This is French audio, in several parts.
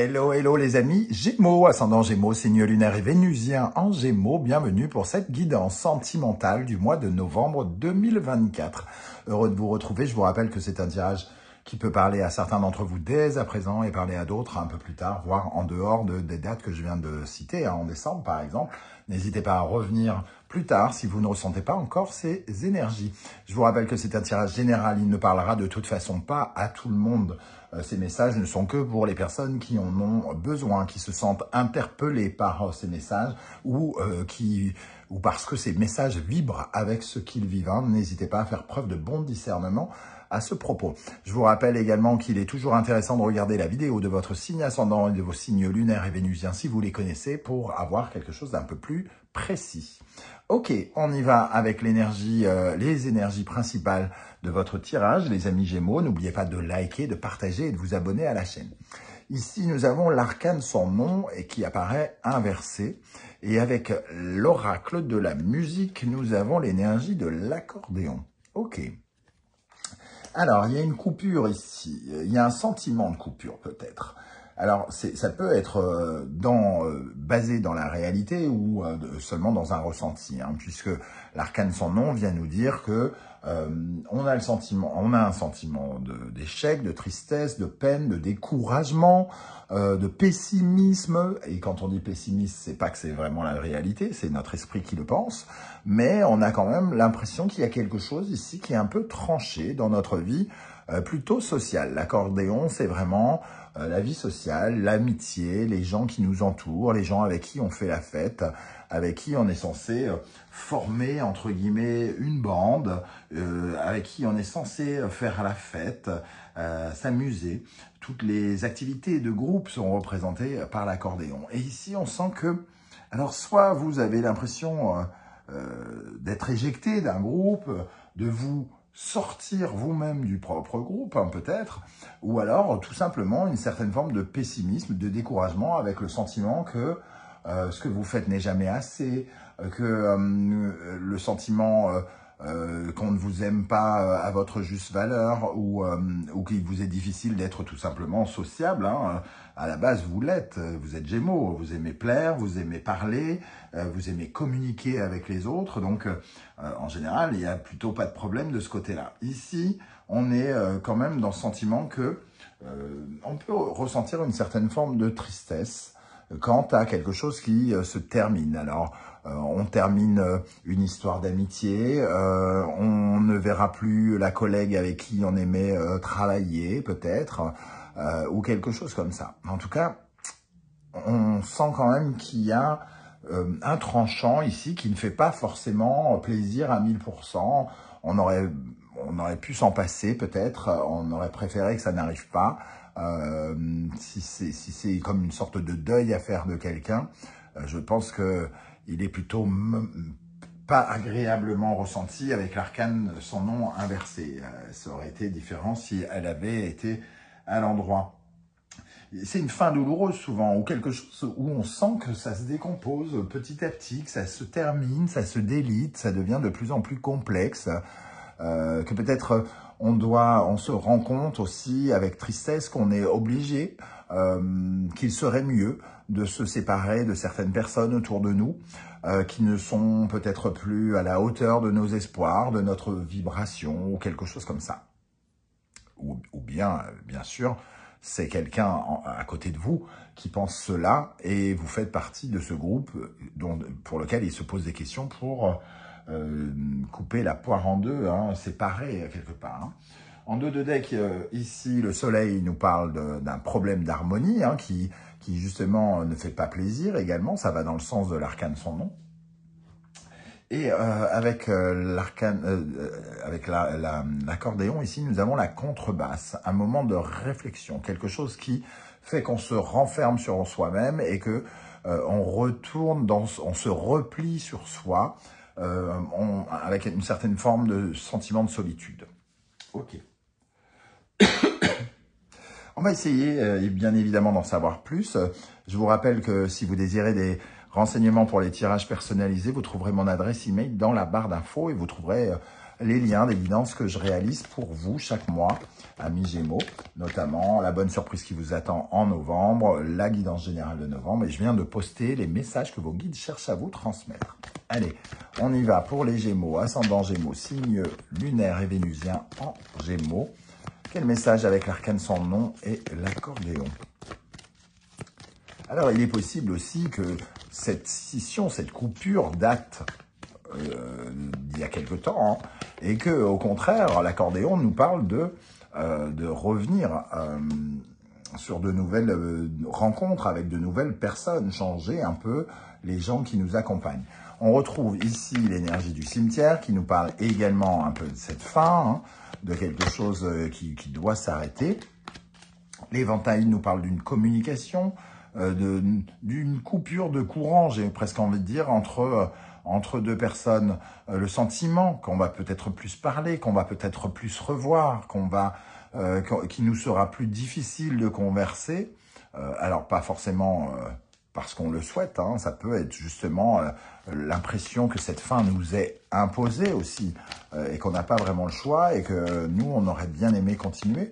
Hello, hello les amis, Gémeaux, ascendant Gémeaux, signe lunaire et vénusien en Gémeaux, bienvenue pour cette guidance sentimentale du mois de novembre 2024. Heureux de vous retrouver, je vous rappelle que c'est un tirage qui peut parler à certains d'entre vous dès à présent et parler à d'autres un peu plus tard, voire en dehors des dates que je viens de citer, en décembre par exemple. N'hésitez pas à revenir plus tard si vous ne ressentez pas encore ces énergies. Je vous rappelle que c'est un tirage général, il ne parlera de toute façon pas à tout le monde. Ces messages ne sont que pour les personnes qui en ont besoin, qui se sentent interpellées par ces messages ou parce que ces messages vibrent avec ce qu'ils vivent. N'hésitez pas à faire preuve de bon discernement à ce propos. Je vous rappelle également qu'il est toujours intéressant de regarder la vidéo de votre signe ascendant et de vos signes lunaires et vénusiens si vous les connaissez pour avoir quelque chose d'un peu plus précis. Ok, on y va avec l'énergie, les énergies principales de votre tirage, les amis Gémeaux. N'oubliez pas de liker, de partager et de vous abonner à la chaîne. Ici, nous avons l'arcane sans nom et qui apparaît inversé. Et avec l'oracle de la musique, nous avons l'énergie de l'accordéon. Ok. Alors, il y a une coupure ici, il y a un sentiment de coupure peut-être. Alors, ça peut être basé dans la réalité ou seulement dans un ressenti, puisque l'arcane sans nom vient nous dire que on a un sentiment d'échec, de tristesse, de peine, de découragement, de pessimisme. Et quand on dit pessimiste, c'est pas que c'est vraiment la réalité, c'est notre esprit qui le pense. Mais on a quand même l'impression qu'il y a quelque chose ici qui est un peu tranché dans notre vie, plutôt sociale. L'accordéon, c'est vraiment la vie sociale, l'amitié, les gens qui nous entourent, les gens avec qui on fait la fête, avec qui on est censé former, entre guillemets, une bande, avec qui on est censé faire la fête, s'amuser. Toutes les activités de groupe sont représentées par l'accordéon. Et ici, on sent que, alors soit vous avez l'impression d'être éjecté d'un groupe, de vous sortir vous-même du propre groupe, peut-être, ou alors tout simplement une certaine forme de pessimisme, de découragement avec le sentiment que ce que vous faites n'est jamais assez, que le sentiment qu'on ne vous aime pas à votre juste valeur ou qu'il vous est difficile d'être tout simplement sociable. À la base, vous l'êtes, vous êtes Gémeaux, vous aimez plaire, vous aimez parler, vous aimez communiquer avec les autres. Donc, en général, il n'y a plutôt pas de problème de ce côté-là. Ici, on est quand même dans ce sentiment que on peut ressentir une certaine forme de tristesse quant à quelque chose qui se termine. Alors, on termine une histoire d'amitié, on ne verra plus la collègue avec qui on aimait travailler, peut-être, ou quelque chose comme ça. En tout cas, on sent quand même qu'il y a un tranchant ici qui ne fait pas forcément plaisir à 1000%. On aurait pu s'en passer, peut-être, on aurait préféré que ça n'arrive pas. Si c'est comme une sorte de deuil à faire de quelqu'un, je pense que il est plutôt pas agréablement ressenti avec l'arcane son nom inversé. Ça aurait été différent si elle avait été à l'endroit. C'est une fin douloureuse souvent, ou quelque chose où on sent que ça se décompose petit à petit, que ça se termine, ça se délite, ça devient de plus en plus complexe, que peut-être on se rend compte aussi avec tristesse qu'on est obligé, qu'il serait mieux de se séparer de certaines personnes autour de nous, qui ne sont peut-être plus à la hauteur de nos espoirs, de notre vibration, ou quelque chose comme ça. Ou bien, bien sûr, c'est quelqu'un à côté de vous qui pense cela, et vous faites partie de ce groupe pour lequel il se pose des questions pour couper la poire en deux, séparer quelque part. En deux de deck, ici, le soleil nous parle d'un problème d'harmonie qui justement ne fait pas plaisir également. Ça va dans le sens de l'arcane son nom. Et avec l'accordéon, ici, nous avons la contrebasse, un moment de réflexion, quelque chose qui fait qu'on se renferme sur soi-même et que on se replie sur soi avec une certaine forme de sentiment de solitude. Ok. On va essayer, bien évidemment, d'en savoir plus. Je vous rappelle que si vous désirez des renseignements pour les tirages personnalisés, vous trouverez mon adresse email dans la barre d'infos et vous trouverez les liens des guidances que je réalise pour vous chaque mois, amis Gémeaux, notamment la bonne surprise qui vous attend en novembre, la guidance générale de novembre, et je viens de poster les messages que vos guides cherchent à vous transmettre. Allez, on y va pour les Gémeaux, ascendant Gémeaux, signe lunaire et vénusien en Gémeaux. Quel message avec l'arcane sans nom et l'accordéon? Alors, il est possible aussi que cette scission, cette coupure date d'il y a quelque temps, hein, et que, au contraire, l'accordéon nous parle de revenir sur de nouvelles rencontres avec de nouvelles personnes, changer un peu les gens qui nous accompagnent. On retrouve ici l'énergie du cimetière qui nous parle également un peu de cette fin, hein, de quelque chose qui doit s'arrêter. L'éventail nous parle d'une communication, d'une coupure de courant, j'ai presque envie de dire, entre deux personnes. Le sentiment qu'on va peut-être plus parler, qu'on va peut-être plus revoir, qui nous sera plus difficile de converser. Alors, pas forcément parce qu'on le souhaite, hein, ça peut être justement l'impression que cette fin nous est imposée aussi, et qu'on n'a pas vraiment le choix, et que nous, on aurait bien aimé continuer.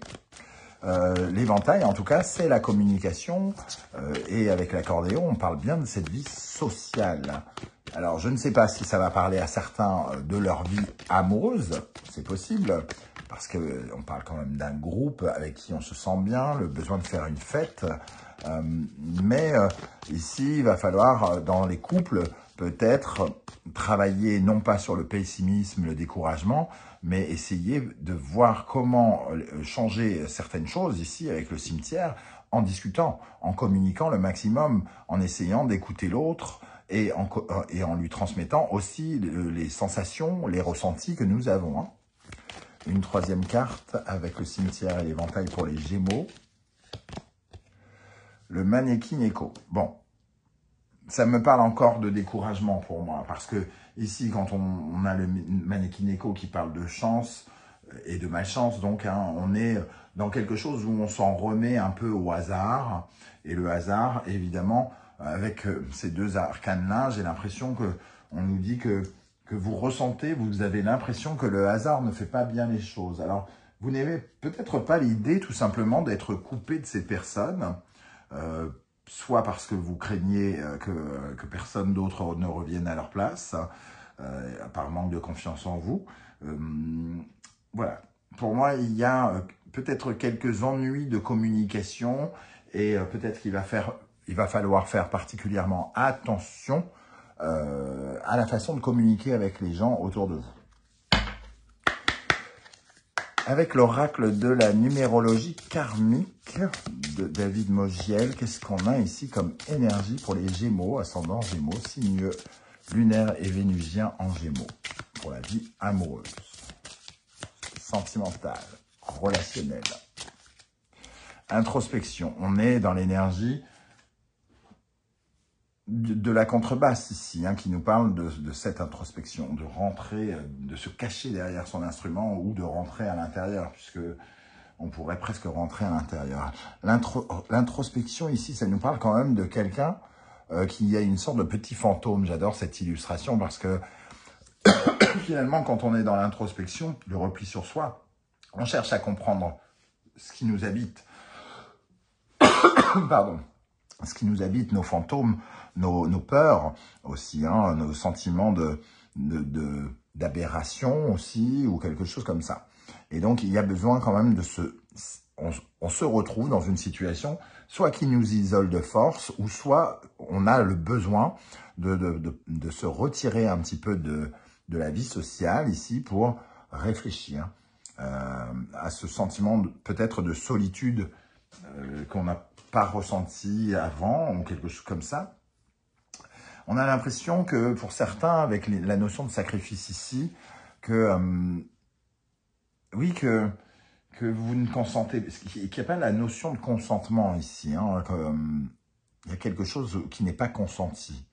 L'éventail, en tout cas, c'est la communication, et avec l'accordéon, on parle bien de cette vie sociale. Alors, je ne sais pas si ça va parler à certains de leur vie amoureuse, c'est possible, parce qu'on parle quand même d'un groupe avec qui on se sent bien, le besoin de faire une fête, mais ici, il va falloir, dans les couples, peut-être travailler non pas sur le pessimisme, le découragement, mais essayer de voir comment changer certaines choses ici avec le cimetière en discutant, en communiquant le maximum, en essayant d'écouter l'autre et en lui transmettant aussi les sensations, les ressentis que nous avons. Hein. Une troisième carte avec le cimetière et l'éventail pour les Gémeaux. Le mannequin écho. Bon, ça me parle encore de découragement pour moi, parce que ici, quand on a le mannequin écho qui parle de chance et de malchance, donc hein, on est dans quelque chose où on s'en remet un peu au hasard, et le hasard, évidemment, avec ces deux arcanes-là, j'ai l'impression que on nous dit que vous ressentez, vous avez l'impression que le hasard ne fait pas bien les choses. Alors, vous n'avez peut-être pas l'idée tout simplement d'être coupé de ces personnes, soit parce que vous craignez que personne d'autre ne revienne à leur place, par manque de confiance en vous. Voilà. Pour moi, il y a peut-être quelques ennuis de communication, et peut-être qu'il va falloir faire particulièrement attention à la façon de communiquer avec les gens autour de vous. Avec l'oracle de la numérologie karmique de David Mogiel, qu'est-ce qu'on a ici comme énergie pour les Gémeaux, ascendant Gémeaux, signe lunaire et vénusien en Gémeaux, pour la vie amoureuse, sentimentale, relationnelle. Introspection, on est dans l'énergie de la contrebasse ici, hein, qui nous parle de cette introspection, de rentrer, de se cacher derrière son instrument ou de rentrer à l'intérieur, puisque on pourrait presque rentrer à l'intérieur. L'introspection ici, ça nous parle quand même de quelqu'un qui a une sorte de petit fantôme. J'adore cette illustration parce que finalement, quand on est dans l'introspection, le repli sur soi, on cherche à comprendre ce qui nous habite. Pardon. Ce qui nous habite, nos fantômes, nos peurs aussi, hein, nos sentiments d'aberration aussi, ou quelque chose comme ça. Et donc, il y a besoin quand même de on se retrouve dans une situation, soit qui nous isole de force, ou soit on a le besoin de se retirer un petit peu de la vie sociale ici pour réfléchir à ce sentiment peut-être de solitude qu'on n'a pas ressenti avant, ou quelque chose comme ça. On a l'impression que pour certains, avec la notion de sacrifice ici, oui, que vous ne consentez, qu'il n'y a pas la notion de consentement ici, hein, il y a quelque chose qui n'est pas consenti.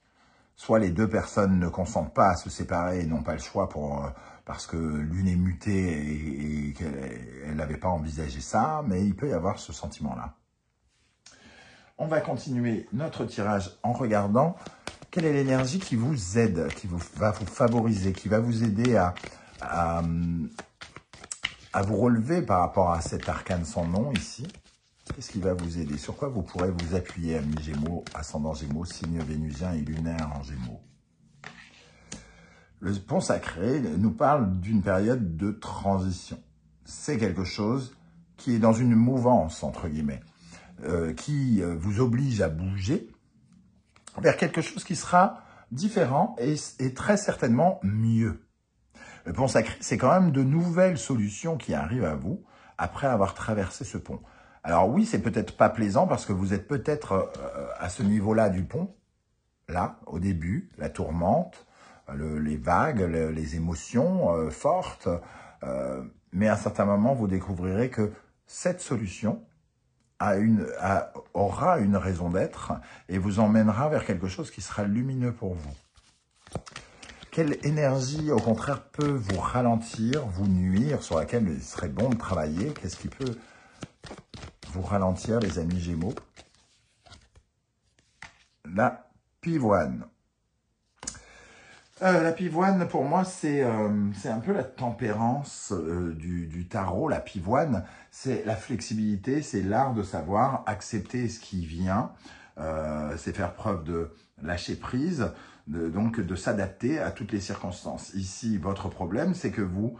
Soit les deux personnes ne consentent pas à se séparer et n'ont pas le choix parce que l'une est mutée et qu'elle n'avait pas envisagé ça, mais il peut y avoir ce sentiment-là. On va continuer notre tirage en regardant quelle est l'énergie qui vous aide, va vous favoriser, qui va vous aider à vous relever par rapport à cet arcane sans nom ici. Qu'est-ce qui va vous aider? Sur quoi vous pourrez vous appuyer, amis Gémeaux, ascendant Gémeaux, signe vénusien et lunaire en Gémeaux? Le pont sacré nous parle d'une période de transition. C'est quelque chose qui est dans une mouvance, entre guillemets, qui vous oblige à bouger vers quelque chose qui sera différent et très certainement mieux. Le pont sacré, c'est quand même de nouvelles solutions qui arrivent à vous après avoir traversé ce pont. Alors oui, c'est peut-être pas plaisant parce que vous êtes peut-être à ce niveau-là du pont, là, au début, la tourmente, les vagues, les émotions fortes, mais à un certain moment, vous découvrirez que cette solution aura une raison d'être et vous emmènera vers quelque chose qui sera lumineux pour vous. Quelle énergie, au contraire, peut vous ralentir, vous nuire, sur laquelle il serait bon de travailler? Qu'est-ce qui peut vous ralentir, les amis Gémeaux? La pivoine. La pivoine, pour moi, c'est un peu la tempérance du tarot. La pivoine, c'est la flexibilité, c'est l'art de savoir accepter ce qui vient, c'est faire preuve de lâcher prise, donc de s'adapter à toutes les circonstances. Ici, votre problème, c'est que vous,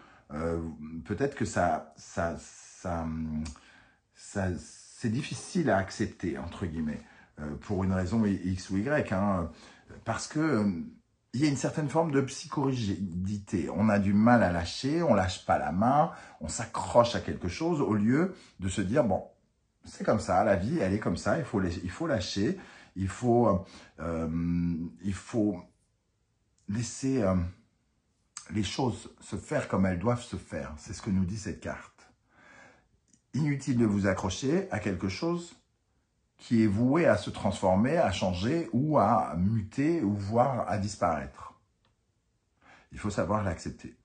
peut-être que c'est difficile à accepter, entre guillemets, pour une raison X ou Y, hein, parce que il y a une certaine forme de psychorigidité. On a du mal à lâcher, on lâche pas la main, on s'accroche à quelque chose au lieu de se dire, bon, c'est comme ça, la vie, elle est comme ça, il faut lâcher, il faut laisser les choses se faire comme elles doivent se faire. C'est ce que nous dit cette carte. Inutile de vous accrocher à quelque chose qui est voué à se transformer, à changer ou à muter ou voire à disparaître. Il faut savoir l'accepter.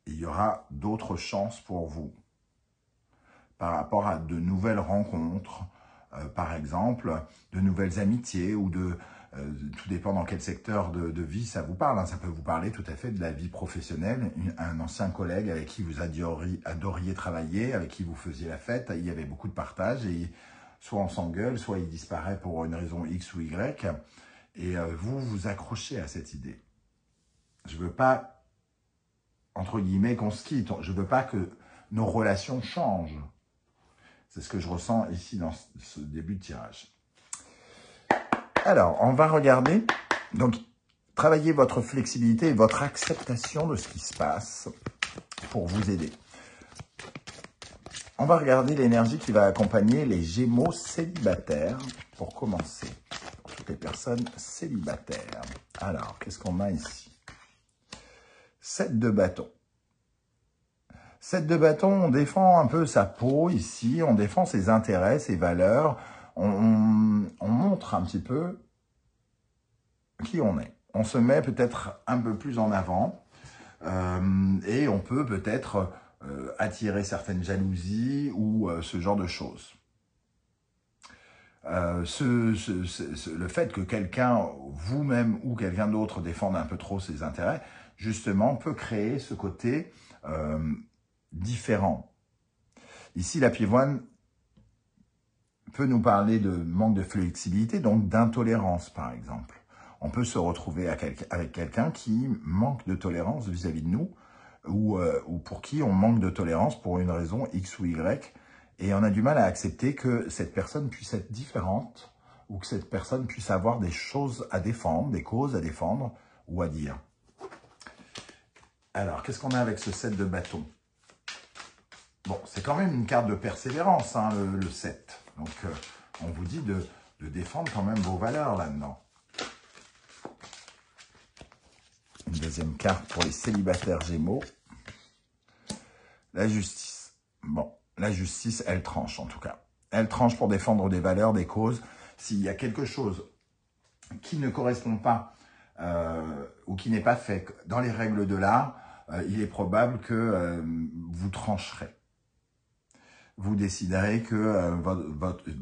Il y aura d'autres chances pour vous par rapport à de nouvelles rencontres, par exemple, de nouvelles amitiés ou tout dépend dans quel secteur de vie ça vous parle. Hein. Ça peut vous parler tout à fait de la vie professionnelle, un ancien collègue avec qui vous adoriez travailler, avec qui vous faisiez la fête, il y avait beaucoup de partage et soit on s'engueule, soit il disparaît pour une raison X ou Y, et vous vous accrochez à cette idée. Je ne veux pas, entre guillemets, qu'on se quitte, je ne veux pas que nos relations changent. C'est ce que je ressens ici dans ce début de tirage. Alors, on va regarder, donc, travailler votre flexibilité et votre acceptation de ce qui se passe pour vous aider. On va regarder l'énergie qui va accompagner les Gémeaux célibataires pour commencer. Pour toutes les personnes célibataires. Alors, qu'est-ce qu'on a ici? 7 de bâton. 7 de bâton, on défend un peu sa peau ici, on défend ses intérêts, ses valeurs. On montre un petit peu qui on est. On se met peut-être un peu plus en avant et on peut peut-être attirer certaines jalousies ou ce genre de choses. Le fait que quelqu'un, vous-même ou quelqu'un d'autre, défende un peu trop ses intérêts, justement, peut créer ce côté différent. Ici, la pivoine peut nous parler de manque de flexibilité, donc d'intolérance, par exemple. On peut se retrouver avec quelqu'un qui manque de tolérance vis-à-vis de nous, ou pour qui on manque de tolérance pour une raison X ou Y, et on a du mal à accepter que cette personne puisse être différente, ou que cette personne puisse avoir des choses à défendre, des causes à défendre, ou à dire. Alors, qu'est-ce qu'on a avec ce 7 de bâton? Bon, c'est quand même une carte de persévérance, hein, le 7. Donc, on vous dit de défendre quand même vos valeurs là-dedans. Une deuxième carte pour les célibataires Gémeaux. La justice. Bon, la justice, elle tranche en tout cas. Elle tranche pour défendre des valeurs, des causes. S'il y a quelque chose qui ne correspond pas ou qui n'est pas fait dans les règles de l'art, il est probable que vous trancherez. Vous déciderez que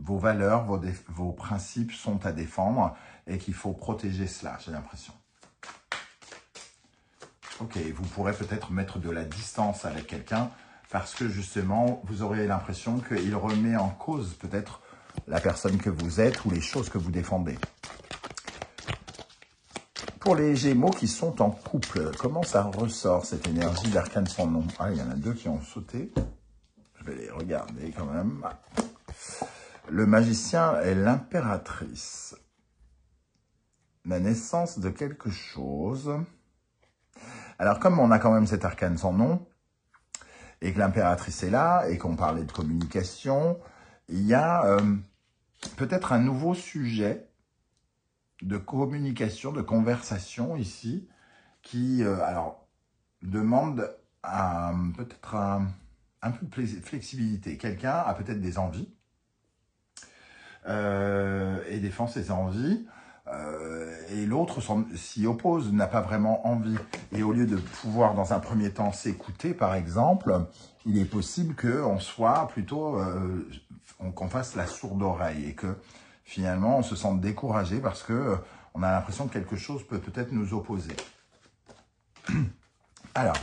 vos valeurs, vos principes sont à défendre et qu'il faut protéger cela, j'ai l'impression. Ok, vous pourrez peut-être mettre de la distance avec quelqu'un parce que justement, vous aurez l'impression qu'il remet en cause peut-être la personne que vous êtes ou les choses que vous défendez. Pour les Gémeaux qui sont en couple, comment ça ressort cette énergie d'arcane sans nom? Ah, il y en a deux qui ont sauté. Je vais les regarder quand même. Le magicien et l'impératrice. La naissance de quelque chose. Alors, comme on a quand même cet arcane sans nom, et que l'impératrice est là, et qu'on parlait de communication, il y a peut-être un nouveau sujet de communication, de conversation ici, qui alors demande peut-être un peu de flexibilité. Quelqu'un a peut-être des envies et défend ses envies, et l'autre s'y oppose, n'a pas vraiment envie. Et au lieu de pouvoir dans un premier temps s'écouter, par exemple, il est possible qu'on soit plutôt, qu'on fasse la sourde oreille et que finalement on se sente découragé parce que on a l'impression que quelque chose peut peut-être nous opposer. Alors,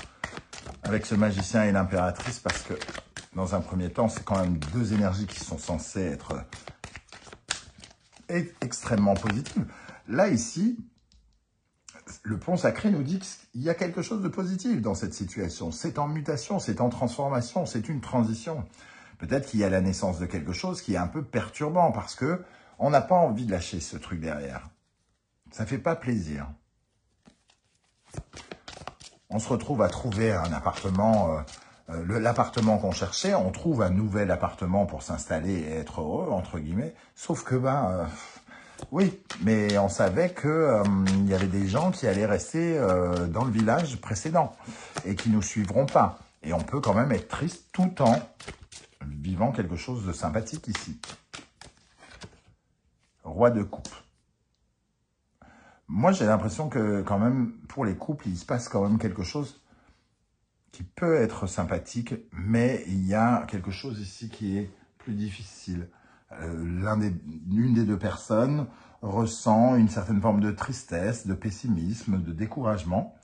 avec ce magicien et l'impératrice, parce que dans un premier temps, c'est quand même deux énergies qui sont censées être extrêmement positives. Là, ici, le pont sacré nous dit qu'il y a quelque chose de positif dans cette situation. C'est en mutation, c'est en transformation, c'est une transition. Peut-être qu'il y a la naissance de quelque chose qui est un peu perturbant parce que on n'a pas envie de lâcher ce truc derrière. Ça fait pas plaisir. On se retrouve à trouver un appartement, l'appartement qu'on cherchait, on trouve un nouvel appartement pour s'installer et être heureux, entre guillemets, sauf que, oui, mais on savait que il y avait des gens qui allaient rester dans le village précédent et qui nous suivront pas. Et on peut quand même être triste tout en vivant quelque chose de sympathique ici. Roi de coupe. Moi, j'ai l'impression que quand même, pour les couples, il se passe quand même quelque chose qui peut être sympathique, mais il y a quelque chose ici qui est plus difficile. L'une des deux personnes ressent une certaine forme de tristesse, de pessimisme, de découragement,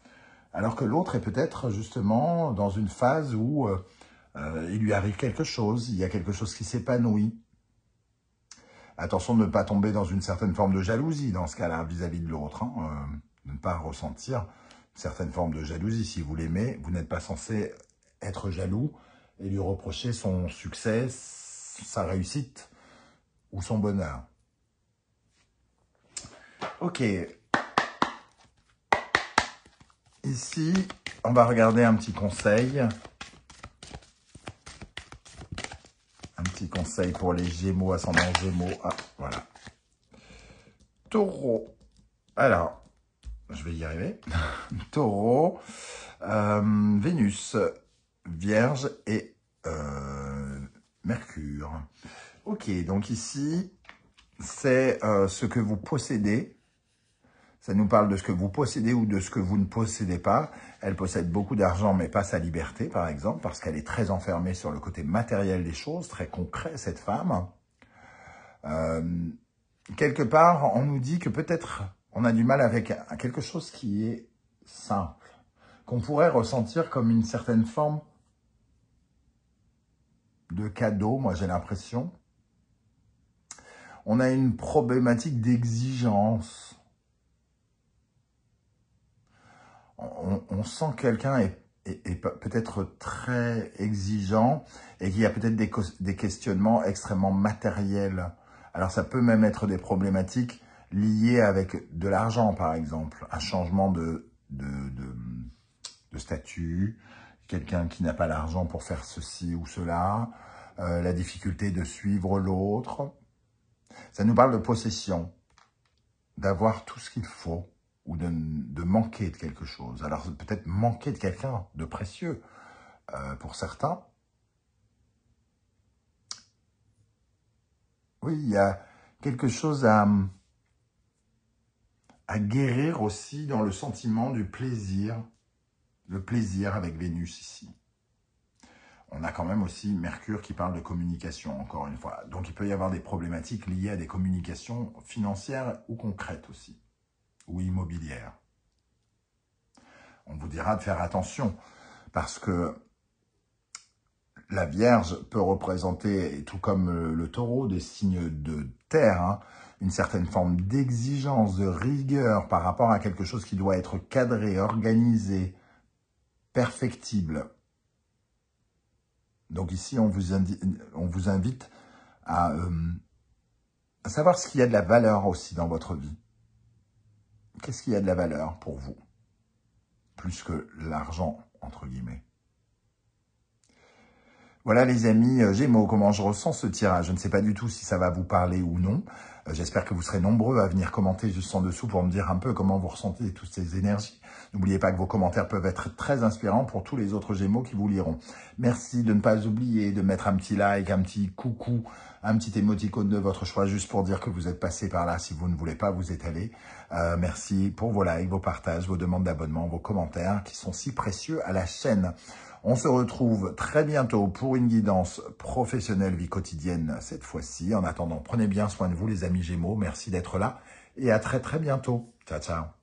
alors que l'autre est peut-être justement dans une phase où il lui arrive quelque chose, il y a quelque chose qui s'épanouit. Attention de ne pas tomber dans une certaine forme de jalousie dans ce cas-là vis-à-vis de l'autre, de ne pas ressentir une certaine forme de jalousie. Si vous l'aimez, vous n'êtes pas censé être jaloux et lui reprocher son succès, sa réussite ou son bonheur. Ok. Ici, on va regarder un petit conseil. Un petit conseil pour les Gémeaux, ascendant Gémeaux. Ah, voilà. Taureau. Alors, je vais y arriver. Taureau, Vénus, Vierge et Mercure. Ok, donc ici, c'est ce que vous possédez. Ça nous parle de ce que vous possédez ou de ce que vous ne possédez pas. Elle possède beaucoup d'argent, mais pas sa liberté, par exemple, parce qu'elle est très enfermée sur le côté matériel des choses, très concret, cette femme. Quelque part, on nous dit que peut-être on a du mal avec quelque chose qui est simple, qu'on pourrait ressentir comme une certaine forme de cadeau, moi j'ai l'impression. On a une problématique d'exigence. On sent que quelqu'un est peut-être très exigeant et qu'il y a peut-être des questionnements extrêmement matériels. Alors ça peut même être des problématiques liées avec de l'argent, par exemple. Un changement de statut, quelqu'un qui n'a pas l'argent pour faire ceci ou cela, la difficulté de suivre l'autre. Ça nous parle de possession, d'avoir tout ce qu'il faut, ou de manquer de quelque chose. Alors peut-être manquer de quelqu'un de précieux pour certains. Oui, il y a quelque chose à guérir aussi dans le sentiment du plaisir, le plaisir avec Vénus ici. On a quand même aussi Mercure qui parle de communication, encore une fois. Donc il peut y avoir des problématiques liées à des communications financières ou concrètes aussi, ou immobilières. On vous dira de faire attention parce que la Vierge peut représenter, tout comme le Taureau, des signes de terre, hein, une certaine forme d'exigence, de rigueur par rapport à quelque chose qui doit être cadré, organisé, perfectible. Donc ici, on vous invite à savoir ce qu'il y a de la valeur aussi dans votre vie. Qu'est-ce qu'il y a de la valeur pour vous? Plus que l'argent, entre guillemets. Voilà les amis, Gémeaux, comment je ressens ce tirage. Je ne sais pas du tout si ça va vous parler ou non. J'espère que vous serez nombreux à venir commenter juste en dessous pour me dire un peu comment vous ressentez toutes ces énergies. N'oubliez pas que vos commentaires peuvent être très inspirants pour tous les autres Gémeaux qui vous liront. Merci de ne pas oublier de mettre un petit like, un petit coucou, un petit émoticône de votre choix juste pour dire que vous êtes passé par là si vous ne voulez pas vous étaler. Merci pour vos likes, vos partages, vos demandes d'abonnement, vos commentaires qui sont si précieux à la chaîne. On se retrouve très bientôt pour une guidance professionnelle vie quotidienne cette fois-ci. En attendant, prenez bien soin de vous les amis Gémeaux. Merci d'être là et à très très bientôt. Ciao, ciao.